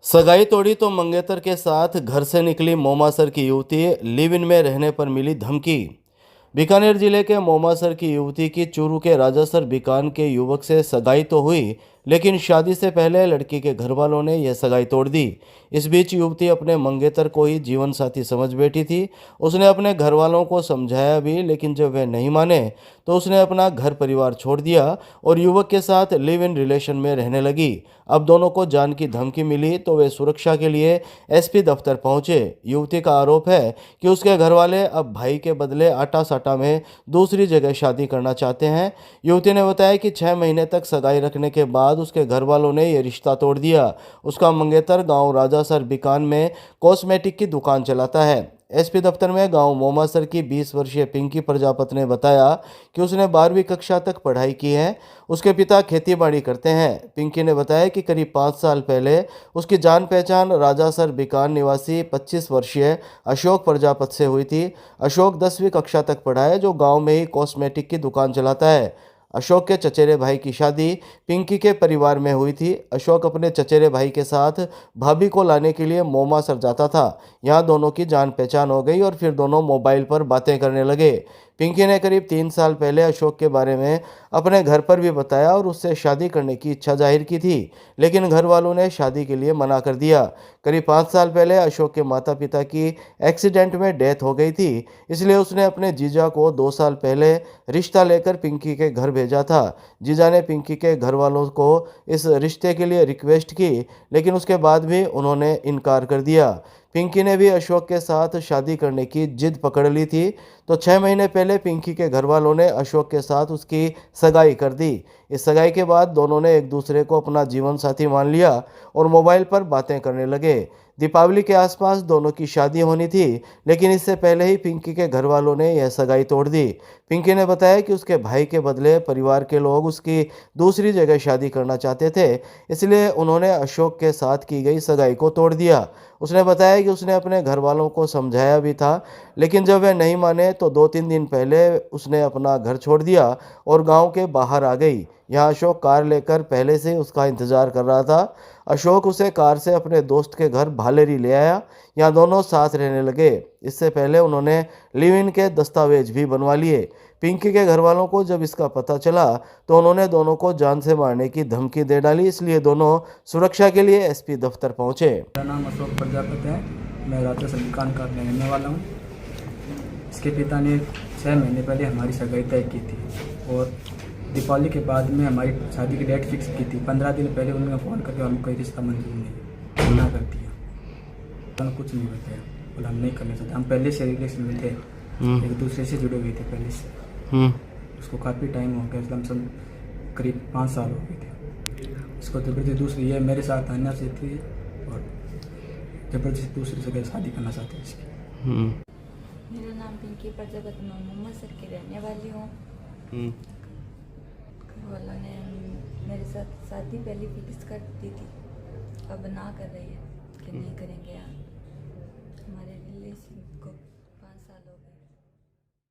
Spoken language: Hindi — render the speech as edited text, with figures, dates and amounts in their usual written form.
सगाई तोड़ी तो मंगेतर के साथ घर से निकली मोमासर की युवती, लिव इन में रहने पर मिली धमकी। बीकानेर जिले के मोमासर की युवती की चूरू के राजासर बीकान के युवक से सगाई तो हुई, लेकिन शादी से पहले लड़की के घर वालों ने यह सगाई तोड़ दी। इस बीच युवती अपने मंगेतर को ही जीवन साथी समझ बैठी थी। उसने अपने घर वालों को समझाया भी, लेकिन जब वे नहीं माने तो उसने अपना घर परिवार छोड़ दिया और युवक के साथ लिव इन रिलेशन में रहने लगी। अब दोनों को जान की धमकी मिली तो वे सुरक्षा के लिए एसपी दफ्तर पहुंचे। युवती का आरोप है कि उसके घर वाले अब भाई के बदले आटा साटा में दूसरी जगह शादी करना चाहते हैं। युवती ने बताया कि 6 महीने तक सगाई रखने के बाद उसके घर वालों ने यह रिश्ता तोड़ दिया। उसका मंगेतर गांव राजासर बीकान में कॉस्मेटिक की दुकान चलाता है। एसपी दफ्तर में गांव मोमासर की 20 वर्षीय पिंकी प्रजापति ने बताया कि उसने 12वीं कक्षा तक पढ़ाई की है। उसके पिता खेती बाड़ी करते हैं। पिंकी ने बताया कि करीब 5 साल पहले उसकी जान पहचान राजासर बीकान निवासी 25 वर्षीय अशोक प्रजापति से हुई थी। अशोक 10वीं कक्षा तक पढ़ा है, जो गांव में ही कॉस्मेटिक की दुकान चलाता है। अशोक के चचेरे भाई की शादी पिंकी के परिवार में हुई थी। अशोक अपने चचेरे भाई के साथ भाभी को लाने के लिए मोमासर जाता था। यहाँ दोनों की जान पहचान हो गई और फिर दोनों मोबाइल पर बातें करने लगे। पिंकी ने करीब 3 साल पहले अशोक के बारे में अपने घर पर भी बताया और उससे शादी करने की इच्छा जाहिर की थी, लेकिन घर वालों ने शादी के लिए मना कर दिया। करीब 5 साल पहले अशोक के माता पिता की एक्सीडेंट में डेथ हो गई थी, इसलिए उसने अपने जीजा को 2 साल पहले रिश्ता लेकर पिंकी के घर भेजा था। जीजा ने पिंकी के घर वालों को इस रिश्ते के लिए रिक्वेस्ट की, लेकिन उसके बाद भी उन्होंने इनकार कर दिया। पिंकी ने भी अशोक के साथ शादी करने की जिद पकड़ ली थी, तो 6 महीने पहले पिंकी के घर वालों ने अशोक के साथ उसकी सगाई कर दी। इस सगाई के बाद दोनों ने एक दूसरे को अपना जीवन साथी मान लिया और मोबाइल पर बातें करने लगे। दीपावली के आसपास दोनों की शादी होनी थी, लेकिन इससे पहले ही पिंकी के घर वालों ने यह सगाई तोड़ दी। पिंकी ने बताया कि उसके भाई के बदले परिवार के लोग उसकी दूसरी जगह शादी करना चाहते थे, इसलिए उन्होंने अशोक के साथ की गई सगाई को तोड़ दिया। उसने बताया कि उसने अपने घर वालों को समझाया भी था, लेकिन जब वे नहीं माने तो 2-3 दिन पहले उसने अपना घर छोड़ दिया और गांव के बाहर आ गई। यहाँ अशोक कार लेकर पहले से उसका इंतजार कर रहा था। अशोक उसे कार से अपने दोस्त के घर भालेरी ले आया। यहाँ दोनों साथ रहने लगे। इससे पहले उन्होंने लिव इन के दस्तावेज भी बनवा लिए। पिंकी के घर वालों को जब इसका पता चला तो उन्होंने दोनों को जान से मारने की धमकी दे डाली, इसलिए दोनों सुरक्षा के लिए एसपी दफ्तर पहुंचे। मेरा नाम अशोक प्रजापति है। मैं राजासर बीकान का रहने वाला हूँ। इसके पिता ने 6 महीने पहले हमारी सगाई तय की थी और दीपावली के बाद में हमारी शादी की डेट फिक्स की थी। 15 दिन पहले उन्होंने फ़ोन करके हमको कोई रिश्ता मंजूर नहीं, मना कर दिया। उन्होंने कुछ नहीं बताया, बोला हम नहीं करना चाहते। हम पहले से रिलेशन में थे, एक दूसरे से जुड़े हुए थे पहले से। उसको काफ़ी टाइम हो गया, लमसम करीब 5 साल हो गए थे। उसको जबरदस्ती दूसरी ये मेरे साथ आना से थी और जबरदस्ती दूसरी जगह शादी करना चाहते हैं इसकी। मेरा नाम पिंकी प्रजापति, मैं मोमासर की रहने वाली हूँ। घर वालों ने मेरे साथ शादी पहले फिक्स कर दी थी, अब ना कर रही है कि नहीं करेंगे। यार हमारे रिलेशन को